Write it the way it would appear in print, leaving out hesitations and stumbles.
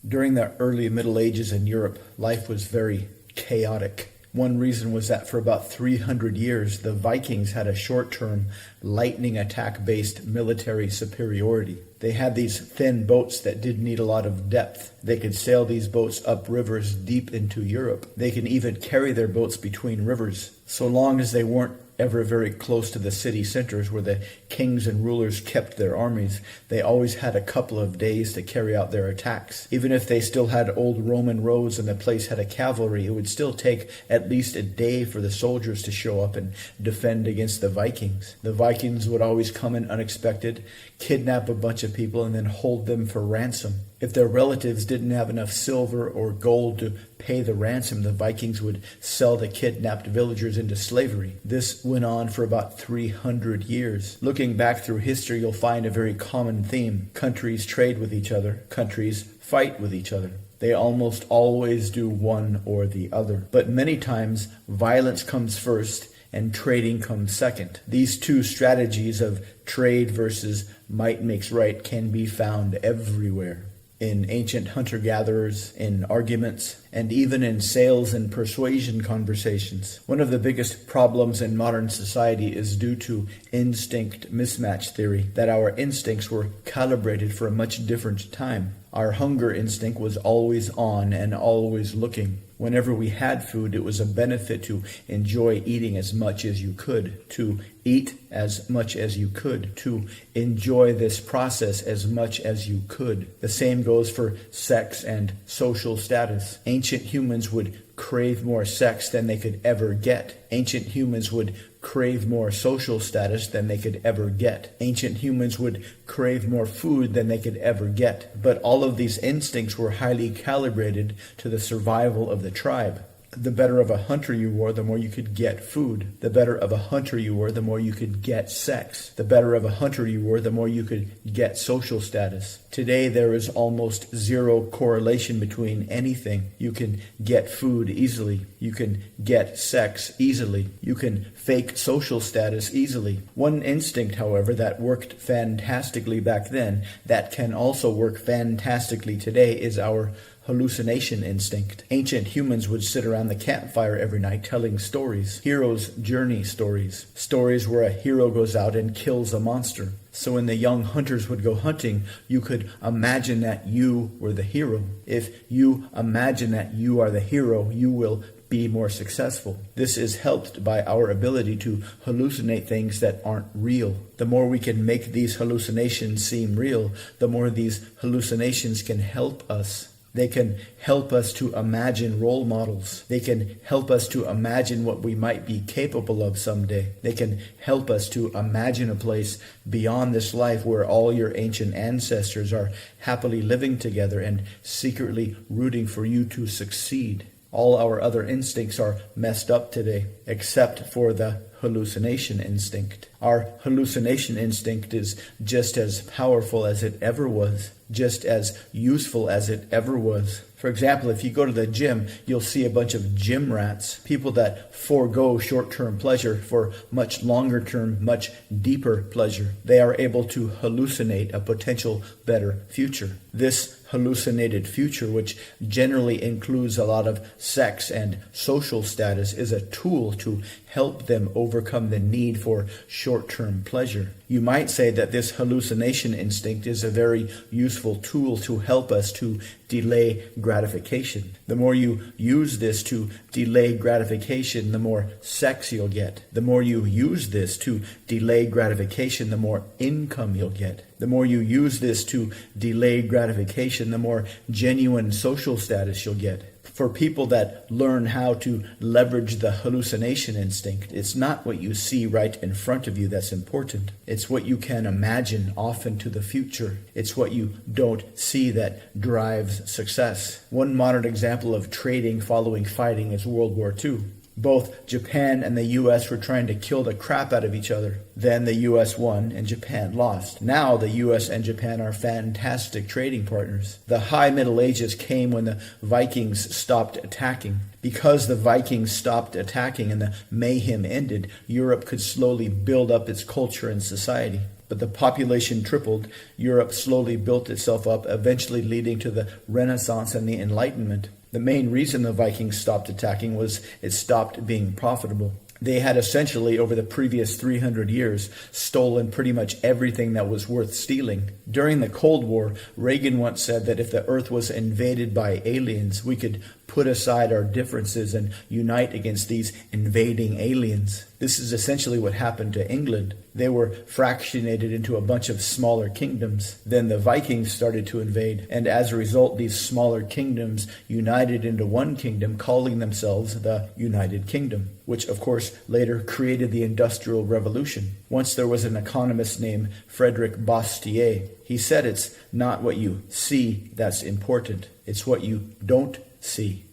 During the early Middle Ages in Europe, life was very chaotic. One reason was that for about 300 years, the Vikings had a short-term, lightning attack-based military superiority. They had these thin boats that didn't need a lot of depth. They could sail these boats up rivers deep into Europe. They could even carry their boats between rivers, so long as they weren't ever very close to the city centers where the kings and rulers kept their armies. They always had a couple of days to carry out their attacks. Even if they still had old Roman roads and the place had a cavalry, it would still take at least a day for the soldiers to show up and defend against the Vikings. The Vikings would always come in unexpected, kidnap a bunch of people, and then hold them for ransom. If their relatives didn't have enough silver or gold to pay the ransom, the Vikings would sell the kidnapped villagers into slavery. This went on for about 300 years. Looking back through history, you'll find a very common theme. Countries trade with each other. Countries fight with each other. They almost always do one or the other. But many times, violence comes first and trading comes second. These two strategies of trade versus might makes right can be found everywhere. In ancient hunter-gatherers, in arguments, and even in sales and persuasion conversations. One of the biggest problems in modern society is due to instinct mismatch theory, that our instincts were calibrated for a much different time. Our hunger instinct was always on and always looking. Whenever we had food, it was a benefit to enjoy eating as much as you could, to eat as much as you could, to enjoy this process as much as you could. The same goes for sex and social status. Ancient humans would crave more sex than they could ever get. Ancient humans would crave more social status than they could ever get. Ancient humans would crave more food than they could ever get. But all of these instincts were highly calibrated to the survival of the tribe. The better of a hunter you were, the more you could get food. The better of a hunter you were, the more you could get sex. The better of a hunter you were, the more you could get social status. Today, there is almost zero correlation between anything. You can get food easily. You can get sex easily. You can fake social status easily. One instinct, however, that worked fantastically back then, that can also work fantastically today, is our hallucination instinct. Ancient humans would sit around the campfire every night telling stories, hero's journey stories, stories where a hero goes out and kills a monster. So when the young hunters would go hunting, you could imagine that you were the hero. If you imagine that you are the hero, you will be more successful. This is helped by our ability to hallucinate things that aren't real. The more we can make these hallucinations seem real, the more these hallucinations can help us. They can help us to imagine role models. They can help us to imagine what we might be capable of someday. They can help us to imagine a place beyond this life where all your ancient ancestors are happily living together and secretly rooting for you to succeed. All our other instincts are messed up today, except for the hallucination instinct. Our hallucination instinct is just as powerful as it ever was, just as useful as it ever was. For example, if you go to the gym, you'll see a bunch of gym rats, people that forego short-term pleasure for much longer-term, much deeper pleasure. They are able to hallucinate a potential better future. This hallucinated future, which generally includes a lot of sex and social status, is a tool to help them overcome the need for short-term pleasure. You might say that this hallucination instinct is a very useful tool to help us to delay gratification. The more you use this to delay gratification, the more sex you'll get. The more you use this to delay gratification, the more income you'll get. The more you use this to delay gratification, the more genuine social status you'll get. For people that learn how to leverage the hallucination instinct, it's not what you see right in front of you that's important. It's what you can imagine off into the future. It's what you don't see that drives success. One modern example of trading following fighting is World War II. Both Japan and the U.S. were trying to kill the crap out of each other. Then the U.S. won and Japan lost. Now the U.S. and Japan are fantastic trading partners. The High Middle Ages came when the Vikings stopped attacking. Because the Vikings stopped attacking and the mayhem ended, Europe could slowly build up its culture and society. But the population tripled, Europe slowly built itself up, eventually leading to the Renaissance and the Enlightenment. The main reason the Vikings stopped attacking was it stopped being profitable. They had essentially, over the previous 300 years, stolen pretty much everything that was worth stealing. During the Cold War, Reagan once said that if the Earth was invaded by aliens, we could put aside our differences and unite against these invading aliens. This is essentially what happened to England. They were fractionated into a bunch of smaller kingdoms. Then the Vikings started to invade, and as a result, these smaller kingdoms united into one kingdom, calling themselves the United Kingdom, which of course later created the Industrial Revolution. Once there was an economist named Frederick Bastiat. He said it's not what you see that's important, it's what you don't see.